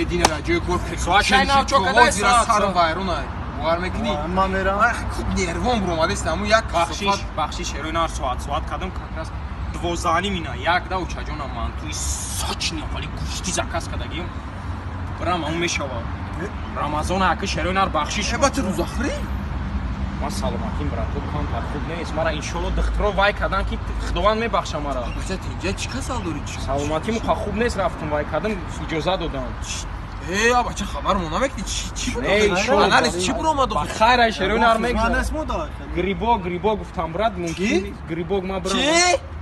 dinara joy kork. Soachayna cho'kada sar vayronay. Var mekini? Man meram. Nervom громадест, аму як бахшиш ҳероинар соат кадам как раз 12 мина як да учаҷона ман туи сочни ҳоли кушти закас кадагим брам ам мешава рамазон ака шероинар бахшиш бат рӯз охирӣ ма саломатим брат ту кам пар хуб нест мара иншоалло духтуро вай кадан ки худованд мебахша мара бача тинҷа чӣ касал дорӣ саломатиму ха хуб нест рафтум вай кадам иҷоза додам бача хабармо намекди чӣ буд анализ чӣ буромад хайр ай шероинар мегзар грибок гуфтам брат мумкин грибок ма брам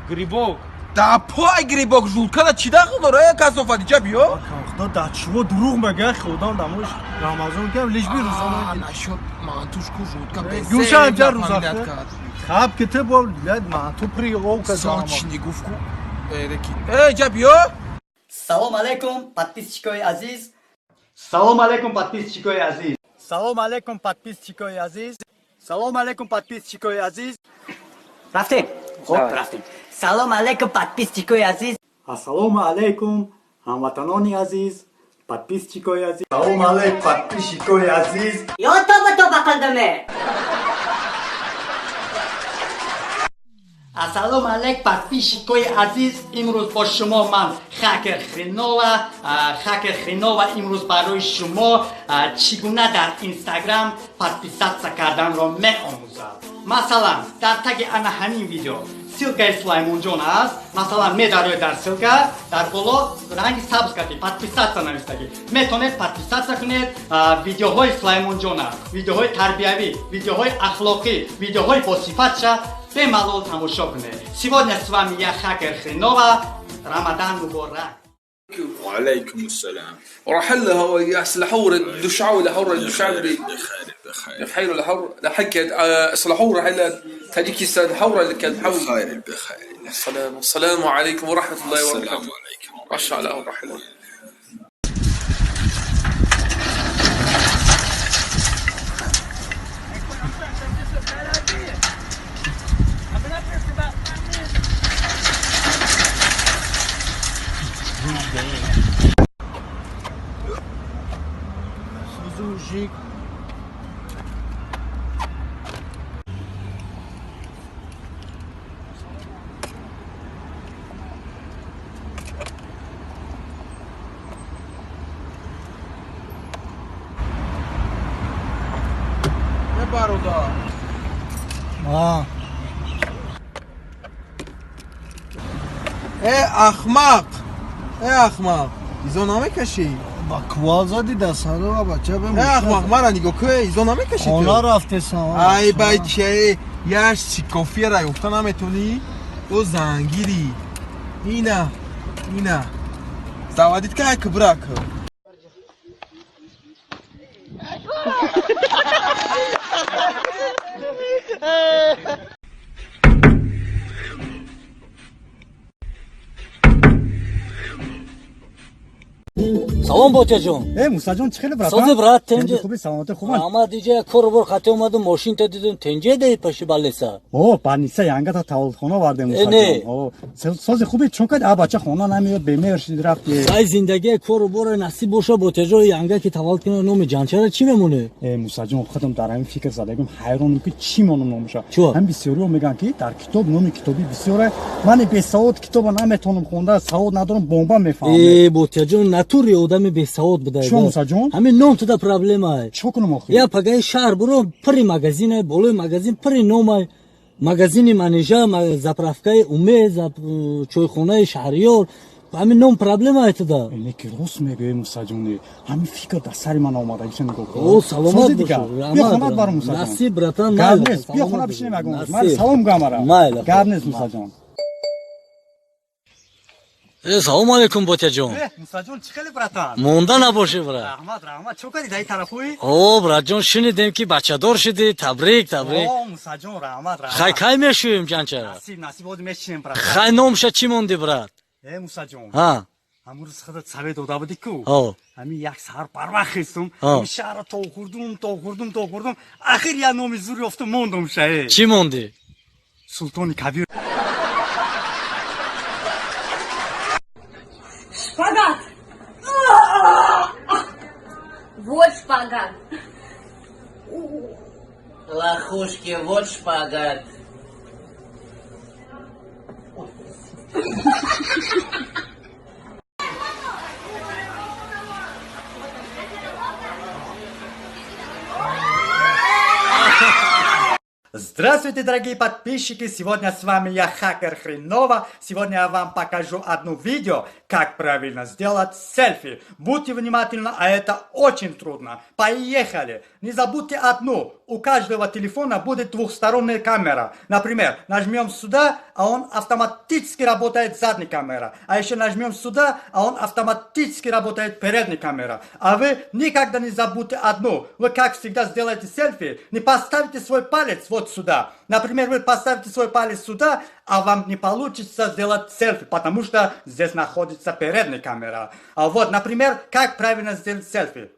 грибок да пой грибок жулкада чӣ дахл дора касофати ҷа биё худо да чиво дурӯғ мега худам дамош рамазон кам лишби рӯзона нашуд мантушку жулка юша ҷа рӯза хаб ките бол лад манту при ов казам сочни гуфку эреки ҷа биё салом алейкум подписчикои азиз салом алейкум подписчикои азиз салом алейкум подписчикои азиз салом алейкум подписчикои азиз рафтем хоб рафтем салом алейкум подписчикои азиз ассалому алейкум ҳамватанони азиз подписчикои азиз салом алейкум подписчикои азиз ё тоба қадаме ассалому алейкум подписчикои азиз имрӯз бо шумо ман хакер хренова имрӯз барои шумо чӣ гуна дар инстаграм подписатсия карданро меомӯзад масалан дар таги ана ҳамин видео ссилкаи сулаймонҷон аст масалан медароед дар ссилка дар боло ранги сабз карди подписатсия навистагӣ метавонед подписатсия кунед видеоҳои сулаймонҷон аст видеоҳои тарбиявӣ видеоҳои ахлоқӣ видеоҳои босифатша бемалол тамошо кунед сегодня с вами я хакер хренова рамадан муборак وعليكم السلام وراح لها ويحصل حور الدشعه لحور الدشعه بخير الحور لحكت اصلحوا راح تاجيكستان حور اللي كان حور بخير السلام عليكم ورحمه الله وبركاته السلام عليكم ما شاء الله ورحمه Suzuki не бародар ахмақ изо намекашӣ ба кувал зади дасаро бача ахмақ мара нигоҳ кӯ изо намекашӣ хона рафтесам ай бача яшчи кофияра ёфта наметонӣ то зангирӣ ина завадит кай кибрак салом ботяҷон мусаҷон чӣ хеле брат созе брат тенҷа хуби саломати хубан ама диҷа корбор хате омаду мошинта дидум тенҷа даи паши балеса паниса янгата тавлхона вардем мусаҷон созе хуби чунка бача хона намеёд бемевершид рафти ай зиндагия корбора насиб боша ботяҷо янга ки таваллуд кина номи ҷанчара чӣ мемоне мусаҷон худам дар ҳамин фикр задагим ҳайронам ки чӣ монам номуша ҳам бисёриҳо мегӯянд ки дар китоб номи китобӣ бисёре мани бесавод китоба наметавонам хонда савод надорам бомба мефаҳмам ботяҷон натури одами бесавод будай мусаҷон ҳамин ном туда проблемае чӣ кунам охир я пагаи шаҳр буро пири магазине болои магазин пири номай магазини манежа заправкаи уме чойхонаи шаҳриёр ҳамин ном проблемае туда леки рост мегӯӣ мусаҷоне ҳамин фикр дар сари ман омадаги чӣ нигоҳ саломат биё хонат барам мусаҷон насиб братан биё хона бишинем ягон салом гӯям гап нест мусаҷон салому алейкум ботяҷон мусаҷон чӣ хеле братан монда набошӣ брат раҳмат чӯ кади даи тарафҳои братҷон шунидем ки бачадор шудӣ табрик мусаҷон раҳмат хай кай мешӯем ҷанчара насиб оди мешинем брат хай номша чӣ монди брат мусаҷон ҳа ҳамрӯз худат саве дода будӣ ку ҳамин як саҳар парвақт хистум шаҳрро то хурдум ахир як номи зур ёфтум мондум шае чӣ монди султони кабир Шпагат! шпагат. Лохушки, вот шпагат. Здравствуйте, дорогие подписчики! Сегодня с вами я, Хакер Хренова. Сегодня я вам покажу одно видео, как правильно сделать селфи. Будьте внимательны, а это очень трудно. Поехали! Не забудьте одну. У каждого телефона будет двухсторонняя камера. Например, нажмем сюда, а он автоматически работает задняя камера. А еще нажмем сюда, а он автоматически работает передняя камера. А вы никогда не забудьте одну. Вы, как всегда, сделаете селфи, не поставите свой палец вот сюда. Например, вы поставите свой палец сюда, а вам не получится сделать селфи, потому что здесь находится передняя камера. А вот, например, как правильно сделать селфи.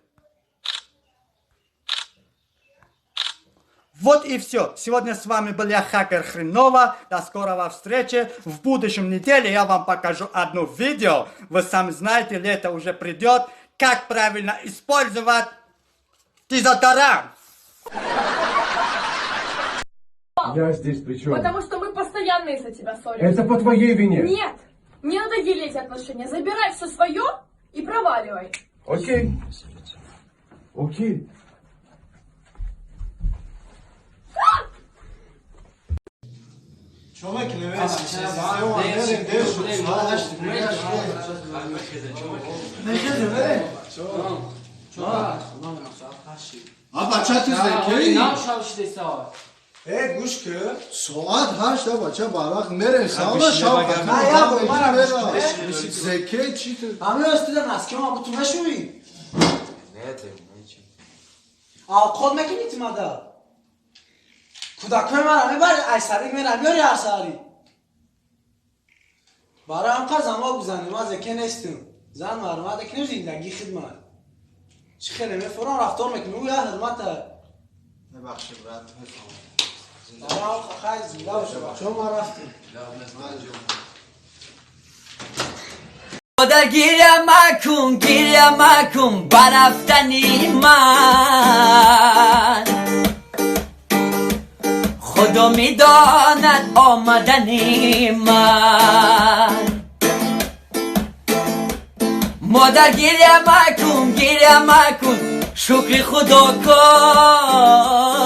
Вот и все. Сегодня с вами был я, Хакер Хренова. До скорого встречи. В будущем неделе я вам покажу одно видео. Вы сами знаете, лето уже придет. Как правильно использовать дезодорант. Я здесь при чем? Потому что мы постоянно из-за тебя ссоримся. Это по твоей вине. Нет! Мне надоели эти отношения. Забирай все свое и проваливай. Окей. Окей. گوش که ساعت 8 بچه برق میره ساعت شب زکه چی تو همه استودن از که ما با تو نشوی خود مکنی تیماده کودکای من همه برای ایساری میرم یاری ارساری برای هم قرز همه بزنیم ما زکه نیستیم زن مرمه دکنیم زندگی خدمت چی خیلی میفران رفتار میکنی او یا حرمت ببخشید برات بفهم برای خیلی زنده باشه چون ما رفتیم مادر گیریم مکن برفتنی من خدا میداند آمدنی من مادر گیریم مکن شکر خدا کن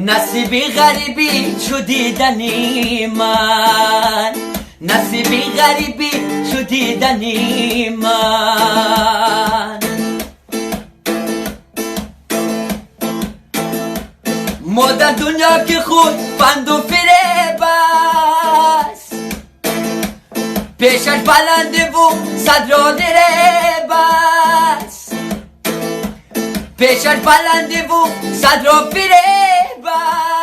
نصیبی غریبی چو دیدنی من نصیبی غریبی چو دیدنی من مادر دنیا که خود بند و فریب است پیشش بلنده و صد را دریب است پیشش بلنده و صد را فریب است